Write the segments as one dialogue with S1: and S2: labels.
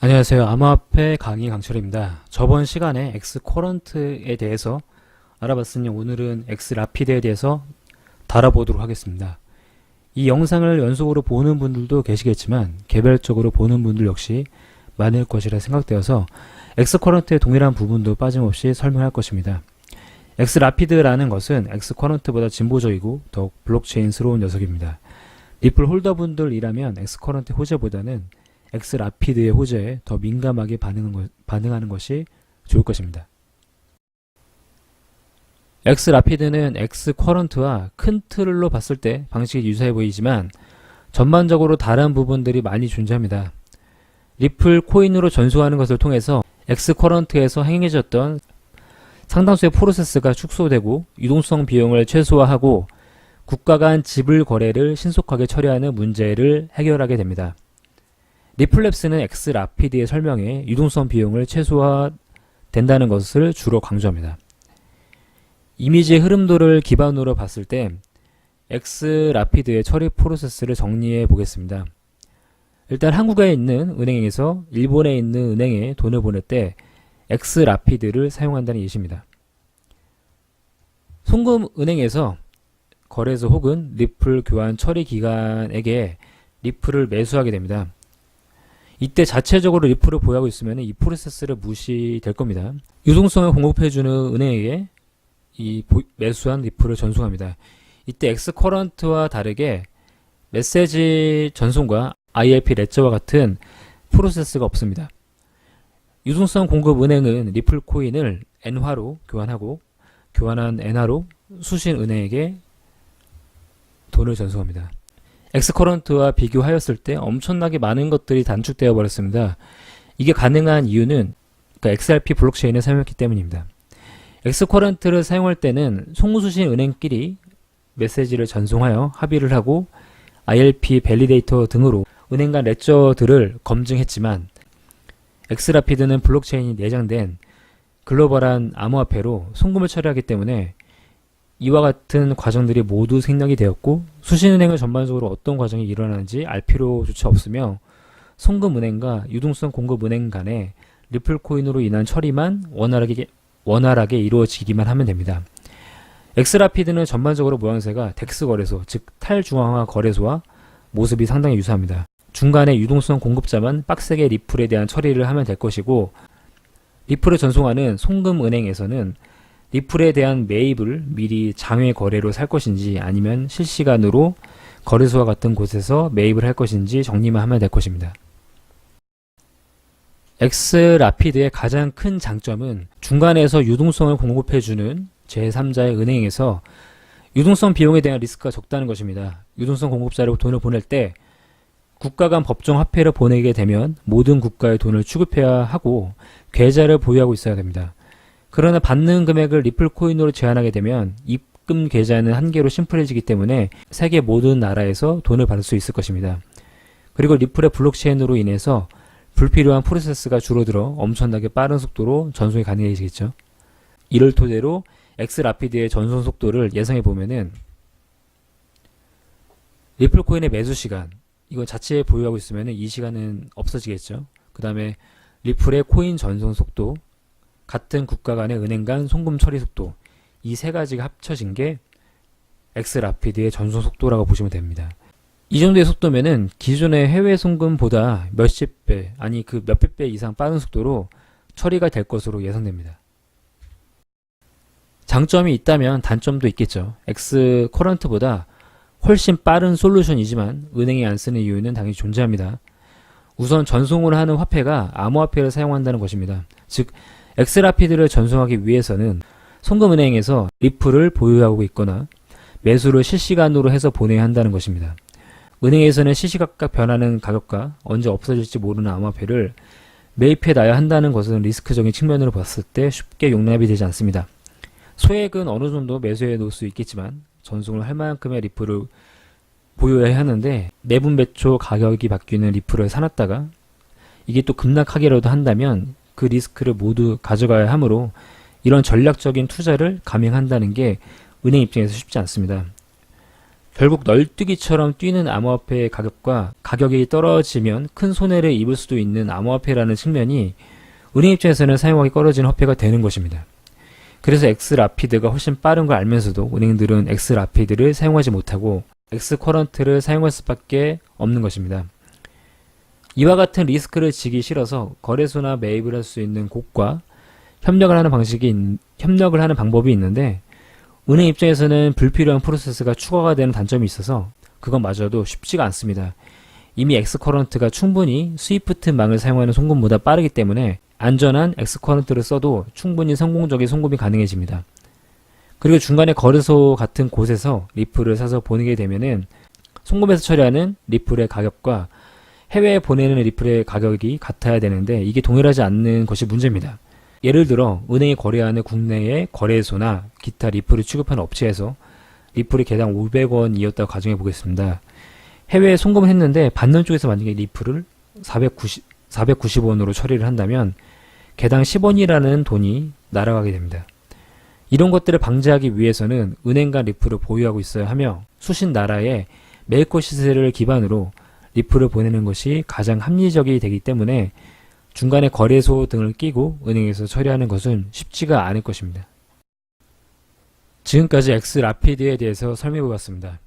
S1: 안녕하세요. 암호화폐 강의 강철입니다. 저번 시간에 엑스커런트에 대해서 알아봤으니 오늘은 엑스라피드에 대해서 다뤄보도록 하겠습니다. 이 영상을 연속으로 보는 분들도 계시겠지만 개별적으로 보는 분들 역시 많을 것이라 생각되어서 엑스커런트의 동일한 부분도 빠짐없이 설명할 것입니다. 엑스라피드라는 것은 엑스커런트보다 진보적이고 더욱 블록체인스러운 녀석입니다. 리플 홀더분들이라면 엑스커런트 호재보다는 엑스라피드의 호재에 더 민감하게 반응하는 것이 좋을 것입니다. 엑스라피드는 엑스커런트와 큰 틀로 봤을 때 방식이 유사해 보이지만 전반적으로 다른 부분들이 많이 존재합니다. 리플 코인으로 전송하는 것을 통해서 엑스커런트에서 행해졌던 상당수의 프로세스가 축소되고 유동성 비용을 최소화하고 국가 간 지불 거래를 신속하게 처리하는 문제를 해결하게 됩니다. 리플랩스는 엑스라피드의 설명에 유동성 비용을 최소화된다는 것을 주로 강조합니다. 이미지의 흐름도를 기반으로 봤을 때 엑스라피드의 처리 프로세스를 정리해 보겠습니다. 일단 한국에 있는 은행에서 일본에 있는 은행에 돈을 보낼 때 엑스라피드를 사용한다는 예시입니다. 송금은행에서 거래소 혹은 리플 교환 처리 기관에게 리플을 매수하게 됩니다. 이때 자체적으로 리플을 보유하고 있으면 이 프로세스를 무시될 겁니다. 유동성을 공급해주는 은행에게 이 매수한 리플을 전송합니다. 이때 엑스커런트와 다르게 메시지 전송과 ILP 레저와 같은 프로세스가 없습니다. 유동성 공급 은행은 리플 코인을 엔화로 교환하고 교환한 엔화로 수신 은행에게 돈을 전송합니다. 엑스커런트와 비교하였을 때 엄청나게 많은 것들이 단축되어 버렸습니다. 이게 가능한 이유는 XRP 블록체인을 사용했기 때문입니다. 엑스커런트를 사용할 때는 송수신 은행끼리 메시지를 전송하여 합의를 하고 ILP 밸리데이터 등으로 은행 간 레저들을 검증했지만 엑스라피드는 블록체인이 내장된 글로벌한 암호화폐로 송금을 처리하기 때문에 이와 같은 과정들이 모두 생략이 되었고 수신은행은 전반적으로 어떤 과정이 일어나는지 알 필요조차 없으며 송금은행과 유동성 공급은행 간의 리플 코인으로 인한 처리만 원활하게 이루어지기만 하면 됩니다. 엑스라피드는 전반적으로 모양새가 덱스 거래소, 즉 탈중앙화 거래소와 모습이 상당히 유사합니다. 중간에 유동성 공급자만 빡세게 리플에 대한 처리를 하면 될 것이고 리플을 전송하는 송금은행에서는 리플에 대한 매입을 미리 장외 거래로 살 것인지 아니면 실시간으로 거래소와 같은 곳에서 매입을 할 것인지 정리만 하면 될 것입니다. 엑스라피드의 가장 큰 장점은 중간에서 유동성을 공급해주는 제3자의 은행에서 유동성 비용에 대한 리스크가 적다는 것입니다. 유동성 공급자로 돈을 보낼 때 국가 간 법정 화폐를 보내게 되면 모든 국가의 돈을 취급해야 하고 계좌를 보유하고 있어야 됩니다. 그러나 받는 금액을 리플 코인으로 제한하게 되면 입금 계좌는 한계로 심플해지기 때문에 세계 모든 나라에서 돈을 받을 수 있을 것입니다. 그리고 리플의 블록체인으로 인해서 불필요한 프로세스가 줄어들어 엄청나게 빠른 속도로 전송이 가능해지겠죠. 이를 토대로 엑스라피드의 전송 속도를 예상해 보면은 리플 코인의 매수 시간, 이건 자체에 보유하고 있으면 이 시간은 없어지겠죠. 그 다음에 리플의 코인 전송 속도, 같은 국가 간의 은행 간 송금 처리 속도, 이 세 가지가 합쳐진 게 엑스라피드의 전송 속도라고 보시면 됩니다. 이 정도의 속도면은 기존의 해외 송금보다 몇십 배, 아니 그 몇백 배 이상 빠른 속도로 처리가 될 것으로 예상됩니다. 장점이 있다면 단점도 있겠죠. 엑스커런트보다 훨씬 빠른 솔루션이지만 은행이 안 쓰는 이유는 당연히 존재합니다. 우선 전송을 하는 화폐가 암호화폐를 사용한다는 것입니다. 즉 엑스라피드를 전송하기 위해서는 송금은행에서 리플을 보유하고 있거나 매수를 실시간으로 해서 보내야 한다는 것입니다. 은행에서는 시시각각 변하는 가격과 언제 없어질지 모르는 암호화폐를 매입해 놔야 한다는 것은 리스크적인 측면으로 봤을 때 쉽게 용납이 되지 않습니다. 소액은 어느 정도 매수해 놓을 수 있겠지만 전송을 할 만큼의 리플을 보유해야 하는데 매분 매초 가격이 바뀌는 리플을 사놨다가 이게 또 급락하기라도 한다면 그 리스크를 모두 가져가야 하므로 이런 전략적인 투자를 감행한다는 게 은행 입장에서 쉽지 않습니다. 결국 널뛰기처럼 뛰는 암호화폐의 가격과 가격이 떨어지면 큰 손해를 입을 수도 있는 암호화폐라는 측면이 은행 입장에서는 사용하기 꺼려지는 화폐가 되는 것입니다. 그래서 엑스라피드가 훨씬 빠른 걸 알면서도 은행들은 엑스라피드를 사용하지 못하고 엑스커런트를 사용할 수밖에 없는 것입니다. 이와 같은 리스크를 지기 싫어서 거래소나 매입을 할 수 있는 곳과 협력을 하는 방법이 있는데, 은행 입장에서는 불필요한 프로세스가 추가가 되는 단점이 있어서 그것마저도 쉽지가 않습니다. 이미 엑스커런트가 충분히 스위프트망을 사용하는 송금보다 빠르기 때문에 안전한 엑스커런트를 써도 충분히 성공적인 송금이 가능해집니다. 그리고 중간에 거래소 같은 곳에서 리플을 사서 보내게 되면은 송금에서 처리하는 리플의 가격과 해외에 보내는 리플의 가격이 같아야 되는데 이게 동일하지 않는 것이 문제입니다. 예를 들어 은행이 거래하는 국내의 거래소나 기타 리플을 취급하는 업체에서 리플이 개당 500원이었다고 가정해 보겠습니다. 해외에 송금을 했는데 받는 쪽에서 만약에 리플을 490원으로 처리를 한다면 개당 10원이라는 돈이 날아가게 됩니다. 이런 것들을 방지하기 위해서는 은행과 리플을 보유하고 있어야 하며 수십 나라의 메이커 시세를 기반으로 리플을 보내는 것이 가장 합리적이 되기 때문에 중간에 거래소 등을 끼고 은행에서 처리하는 것은 쉽지가 않을 것입니다. 지금까지 엑스라피드에 대해서 설명해보았습니다.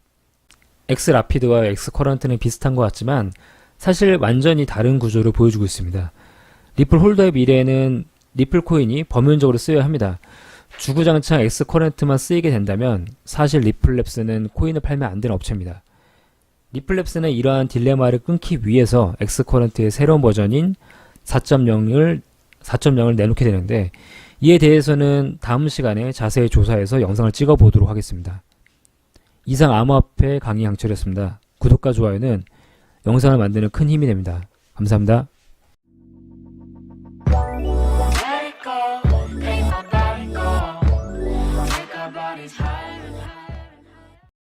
S1: 엑스라피드와 엑스커런트는 비슷한 것 같지만 사실 완전히 다른 구조를 보여주고 있습니다. 리플 홀더의 미래에는 리플 코인이 범용적으로 쓰여야 합니다. 주구장창 엑스커런트만 쓰이게 된다면 사실 리플랩스는 코인을 팔면 안 되는 업체입니다. 리플랩스는 이러한 딜레마를 끊기 위해서 엑스커런트의 새로운 버전인 4.0을 내놓게 되는데, 이에 대해서는 다음 시간에 자세히 조사해서 영상을 찍어 보도록 하겠습니다. 이상 암호화폐 강의 양철이었습니다. 구독과 좋아요는 영상을 만드는 큰 힘이 됩니다. 감사합니다.